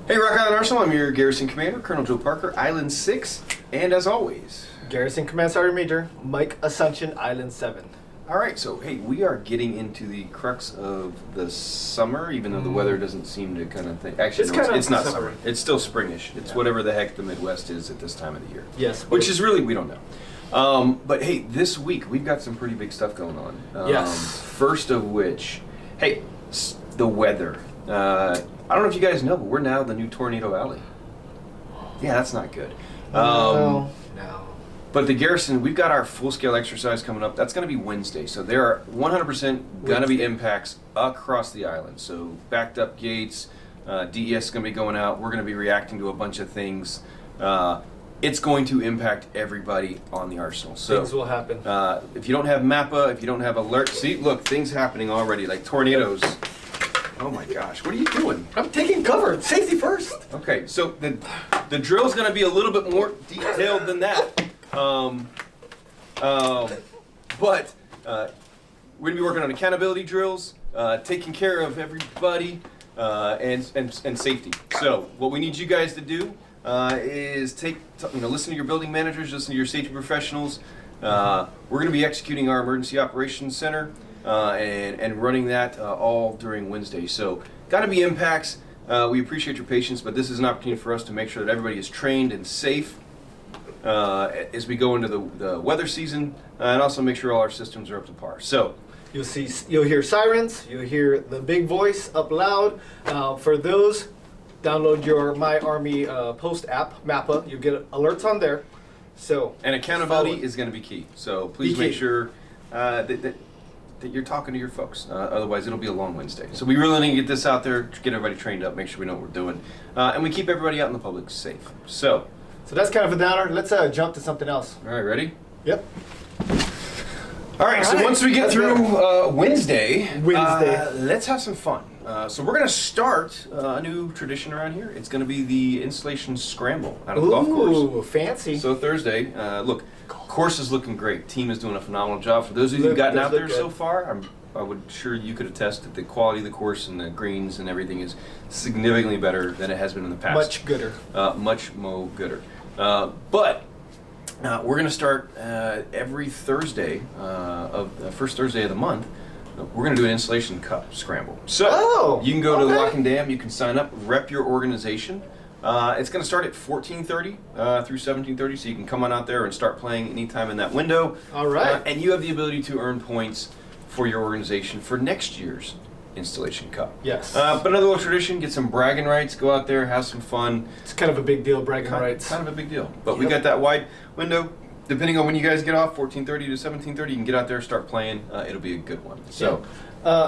Hey, Rock Island Arsenal, I'm your Garrison Commander, Colonel Joe Parker, Island 6, and as always... Garrison Command Sergeant Major, Mike Assumption, Island 7. Alright, so hey, we are getting into the crux of the summer, even though the weather doesn't seem to kind of think... Actually, it's not summer. It's still springish. It's whatever the heck the Midwest is at this time of the year. Yes. Which is really, we don't know. But hey, this week we've got some pretty big stuff going on. Yes. First of which, hey, the weather. I don't know if you guys know, but we're now the new Tornado Alley. Yeah, that's not good. No. But the Garrison, we've got our full-scale exercise coming up. That's going to be Wednesday. So there are 100% going to be impacts across the island. So backed up gates, DES is going to be going out. We're going to be reacting to a bunch of things. It's going to impact everybody on the Arsenal. So things will happen. If you don't have MAPPA, if you don't have alert, see, look, things happening already, like tornadoes. Oh my gosh, what are you doing? I'm taking cover. Safety first. Okay, so the drill is going to be a little bit more detailed than that. But we're going to be working on accountability drills, taking care of everybody, and safety. So what we need you guys to do is listen to your building managers, listen to your safety professionals. We're going to be executing our emergency operations center. And running that all during Wednesday. So, got to be impacts. We appreciate your patience, but this is an opportunity for us to make sure that everybody is trained and safe as we go into the weather season, and also make sure all our systems are up to par. So, you'll hear sirens. You'll hear the big voice up loud. For those, download your My Army Post app, MAPPA. You get alerts on there. So, and accountability is going to be key. So please make sure that you're talking to your folks. Otherwise, it'll be a long Wednesday. So we really need to get this out there, get everybody trained up, make sure we know what we're doing, and we keep everybody out in the public safe. So that's kind of a downer. Let's jump to something else. All right, ready? Yep. All right. So once we get through Wednesday, let's have some fun. So we're going to start a new tradition around here. It's going to be the installation scramble out of the golf course. Ooh, fancy. So Thursday, look, course is looking great. Team is doing a phenomenal job. For those of you who've gotten out there so far, I would sure you could attest that the quality of the course and the greens and everything is significantly better than it has been in the past. Much gooder. Much more gooder. But we're going to start every Thursday of the first Thursday of the month. We're going to do an installation cup scramble. So you can go to Lock and Dam. You can sign up, rep your organization. It's going to start at 14:30 through 17:30, so you can come on out there and start playing anytime in that window. All right. And you have the ability to earn points for your organization for next year's installation cup. Yes. But another little tradition: get some bragging rights, go out there, have some fun. It's kind of a big deal, bragging rights. Kind of a big deal. But we got that wide window. Depending on when you guys get off, 14:30 to 17:30, you can get out there, start playing. It'll be a good one. So,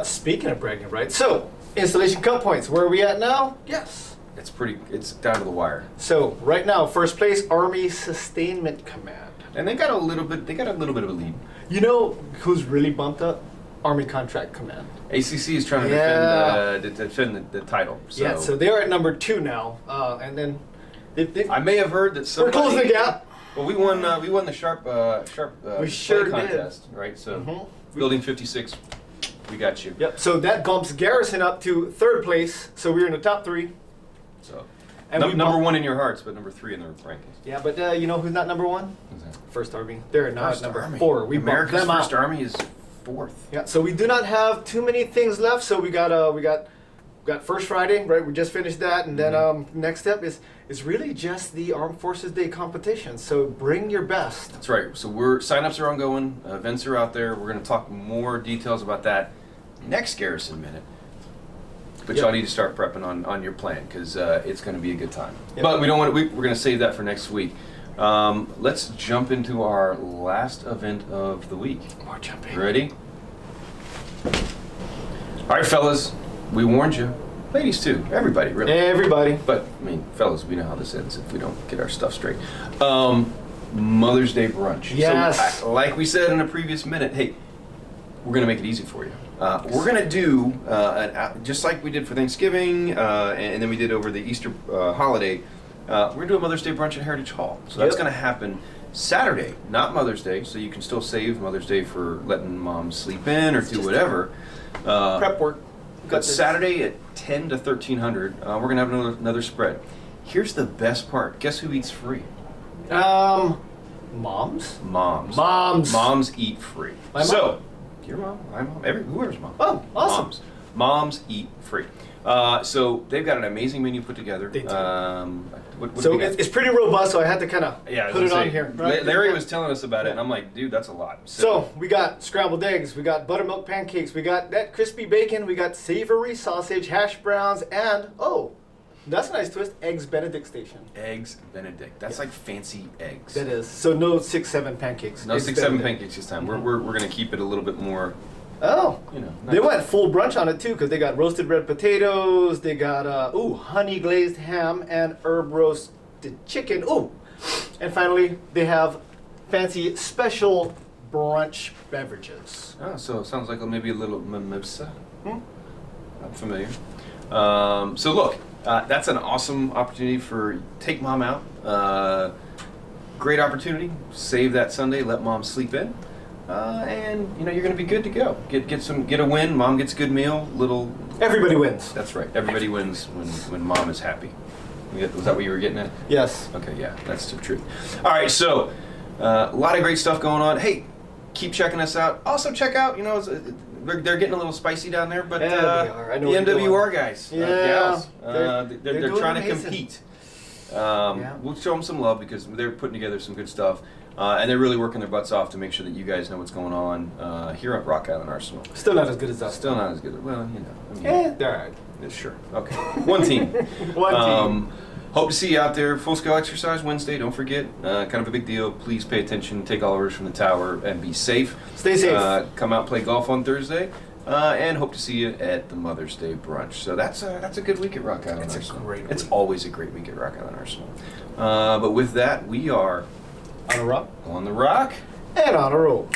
speaking of bragging rights, so installation cup points. Where are we at now? Yes. It's down to the wire. So right now, first place, Army Sustainment Command. And they got a little bit of a lead. You know who's really bumped up? Army Contract Command. ACC is trying to defend the title. So. Yeah, so they're at number 2 now, and then I may have heard that somebody. We're closing the gap. Well, we won the sharp we sure contest, right? So building 56, we got you. Yep. So that bumps Garrison up to 3rd place. So we're in the top 3. So, and number 1 in your hearts, but number 3 in the rankings. Yeah, but you know who's not number 1? Who's that? First Army. They're not First number Army. 4. We America's bumped them First out. Army is 4th. Yeah. So we do not have too many things left. So we got First Friday, right? We just finished that, and then next step is really just the Armed Forces Day competition. So bring your best. That's right. So signups are ongoing. Events are out there. We're going to talk more details about that next Garrison Minute. But y'all need to start prepping on your plan because it's going to be a good time. Yep. But we don't want we're going to save that for next week. Let's jump into our last event of the week. More jumping. Ready? All right, fellas. We warned you. Ladies too. Everybody, really. Everybody. But I mean, fellas, we know how this ends if we don't get our stuff straight. Mother's Day brunch. Yes. So, like we said in a previous minute, hey, we're going to make it easy for you. We're going to do, just like we did for Thanksgiving, and then we did over the Easter holiday, we're going to do a Mother's Day brunch at Heritage Hall. So that's going to happen Saturday, not Mother's Day, so you can still save Mother's Day for letting mom sleep in or do whatever. Prep work. But Saturday at 10 to 1300, we're gonna have another spread. Here's the best part. Guess who eats free? Moms. Moms eat free. My mom. So, your mom, my mom, whoever's mom. Oh, awesome. Moms eat free. So they've got an amazing menu put together. They do. What So do we got? it's pretty robust, so I had to kind of put it on here. Right? Larry was telling us about it, and I'm like, dude, that's a lot. So we got scrambled eggs, we got buttermilk pancakes, we got that crispy bacon, we got savory sausage, hash browns, and that's a nice twist, eggs Benedict station. Eggs Benedict. That's like fancy eggs. That is. So no 6-7 pancakes. No Eggs 6-7 Benedict. pancakes this time. We're gonna keep it a little bit more. Oh, they nice. went full brunch on it too, because they got roasted red potatoes, they got honey glazed ham and herb roasted chicken. And finally they have fancy special brunch beverages. Oh, so it sounds like maybe a little mimosa. I'm familiar. So look, that's an awesome opportunity for take mom out. Great opportunity. Save that Sunday. Let mom sleep in. And you're going to be good to go. Get a win. Mom gets a good meal. Everybody wins. That's right. Everybody wins when mom is happy. Was that what you were getting at? Yes. Okay. Yeah, that's the truth. All right. So a lot of great stuff going on. Hey, keep checking us out. Also check out. They're getting a little spicy down there, but Yeah, they are. I know the what you're MWR guys, gals, They're they're doing trying to amazing. compete. Yeah. We'll show them some love because they're putting together some good stuff, and they're really working their butts off to make sure that you guys know what's going on here at Rock Island Arsenal. Still not as good as us. Still not as good. Well, They're all right. yeah, sure. Okay, one team. One team. Hope to see you out there. Full scale exercise Wednesday. Don't forget. Kind of a big deal. Please pay attention. Take all orders from the tower and be safe. Stay safe. Come out and play golf on Thursday. And hope to see you at the Mother's Day brunch. So that's a good week at Rock Island Arsenal. It's a great week. It's always a great week at Rock Island Arsenal. But with that, we are On a rock. on the rock. And on a roll.